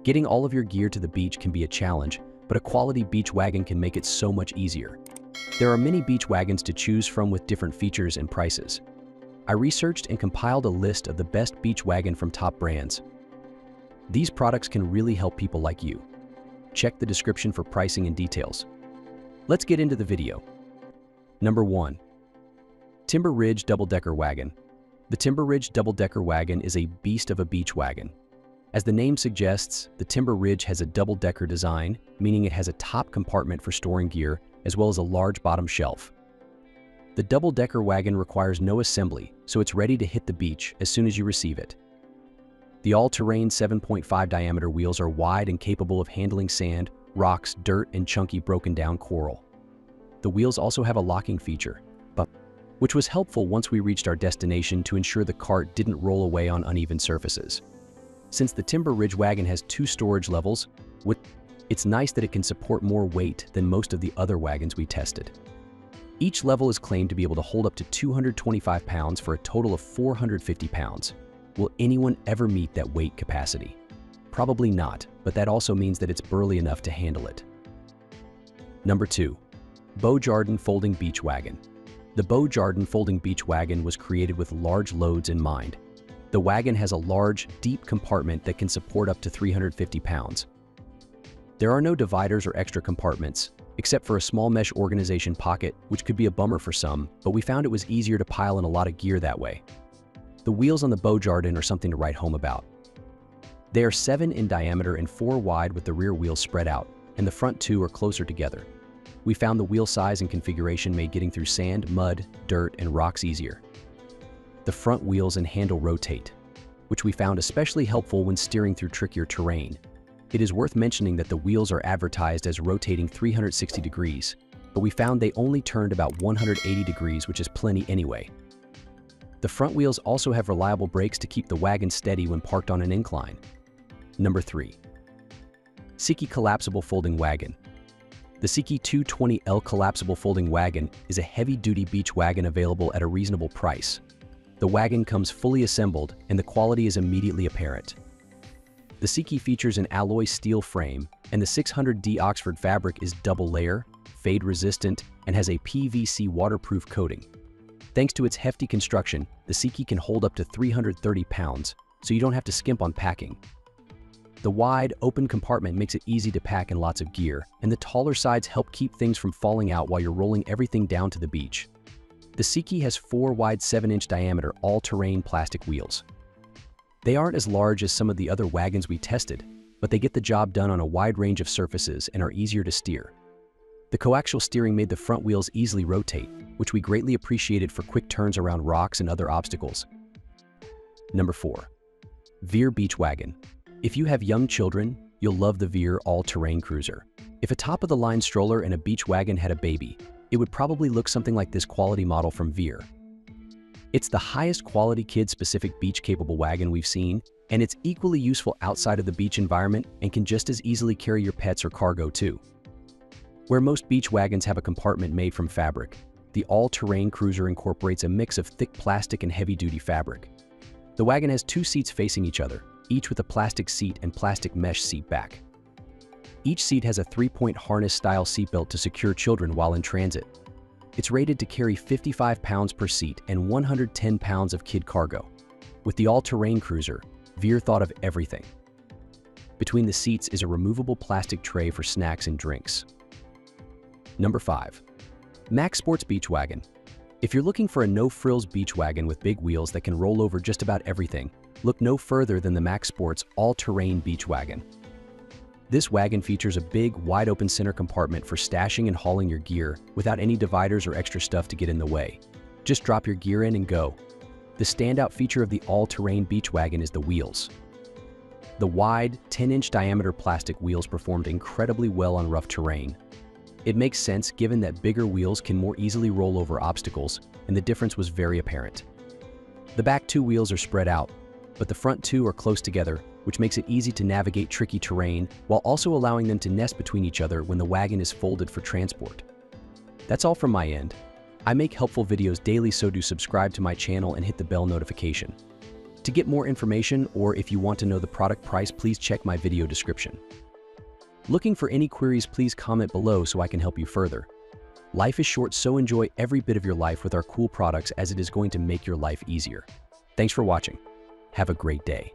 Getting all of your gear to the beach can be a challenge, but a quality beach wagon can make it so much easier. There are many beach wagons to choose from with different features and prices. I researched and compiled a list of the best beach wagon from top brands. These products can really help people like you. Check the description for pricing and details. Let's get into the video. Number 1. Timber Ridge Double-Decker Wagon. The Timber Ridge Double-Decker Wagon is a beast of a beach wagon. As the name suggests, the Timber Ridge has a double-decker design, meaning it has a top compartment for storing gear, as well as a large bottom shelf. The double-decker wagon requires no assembly, so it's ready to hit the beach as soon as you receive it. The all-terrain 7.5 diameter wheels are wide and capable of handling sand, rocks, dirt, and chunky broken-down coral. The wheels also have a locking feature, which was helpful once we reached our destination to ensure the cart didn't roll away on uneven surfaces. Since the Timber Ridge wagon has 2 storage levels, it's nice that it can support more weight than most of the other wagons we tested. Each level is claimed to be able to hold up to 225 pounds for a total of 450 pounds. Will anyone ever meet that weight capacity? Probably not, but that also means that it's burly enough to handle it. Number 2. Boasting Folding Beach Wagon. The Boasting Folding Beach Wagon was created with large loads in mind. The wagon has a large, deep compartment that can support up to 350 pounds. There are no dividers or extra compartments, except for a small mesh organization pocket, which could be a bummer for some, but we found it was easier to pile in a lot of gear that way. The wheels on the Boasting are something to write home about. They are 7 in diameter and 4 wide with the rear wheels spread out, and the front 2 are closer together. We found the wheel size and configuration made getting through sand, mud, dirt, and rocks easier. The front wheels and handle rotate, which we found especially helpful when steering through trickier terrain. It is worth mentioning that the wheels are advertised as rotating 360 degrees, but we found they only turned about 180 degrees, which is plenty anyway. The front wheels also have reliable brakes to keep the wagon steady when parked on an incline. Number 3. Siki Collapsible Folding Wagon. The Siki 220L Collapsible Folding Wagon is a heavy-duty beach wagon available at a reasonable price. The wagon comes fully assembled, and the quality is immediately apparent. The Siki features an alloy steel frame, and the 600D Oxford fabric is double-layer, fade-resistant, and has a PVC waterproof coating. Thanks to its hefty construction, the Siki can hold up to 330 pounds, so you don't have to skimp on packing. The wide, open compartment makes it easy to pack in lots of gear, and the taller sides help keep things from falling out while you're rolling everything down to the beach. The Siki has 4 wide 7-inch diameter all-terrain plastic wheels. They aren't as large as some of the other wagons we tested, but they get the job done on a wide range of surfaces and are easier to steer. The coaxial steering made the front wheels easily rotate, which we greatly appreciated for quick turns around rocks and other obstacles. Number 4. Veer Beach Wagon. If you have young children, you'll love the Veer all-terrain cruiser. If a top-of-the-line stroller and a beach wagon had a baby, it would probably look something like this quality model from Veer. It's the highest quality kid-specific beach-capable wagon we've seen, and it's equally useful outside of the beach environment and can just as easily carry your pets or cargo too. Where most beach wagons have a compartment made from fabric, the all-terrain cruiser incorporates a mix of thick plastic and heavy-duty fabric. The wagon has 2 seats facing each other, each with a plastic seat and plastic mesh seat back. Each seat has a 3-point harness-style seatbelt to secure children while in transit. It's rated to carry 55 pounds per seat and 110 pounds of kid cargo. With the all-terrain cruiser, Veer thought of everything. Between the seats is a removable plastic tray for snacks and drinks. Number 5. Max Sports Beach Wagon. If you're looking for a no-frills beach wagon with big wheels that can roll over just about everything, look no further than the Max Sports all-terrain beach wagon. This wagon features a big, wide-open center compartment for stashing and hauling your gear without any dividers or extra stuff to get in the way. Just drop your gear in and go. The standout feature of the all-terrain beach wagon is the wheels. The wide, 10-inch diameter plastic wheels performed incredibly well on rough terrain. It makes sense given that bigger wheels can more easily roll over obstacles, and the difference was very apparent. The back 2 wheels are spread out, but the front 2 are close together, which makes it easy to navigate tricky terrain while also allowing them to nest between each other when the wagon is folded for transport. That's all from my end. I make helpful videos daily, so do subscribe to my channel and hit the bell notification. To get more information, or if you want to know the product price, please check my video description. Looking for any queries, please comment below so I can help you further. Life is short, so enjoy every bit of your life with our cool products, as it is going to make your life easier. Thanks for watching. Have a great day.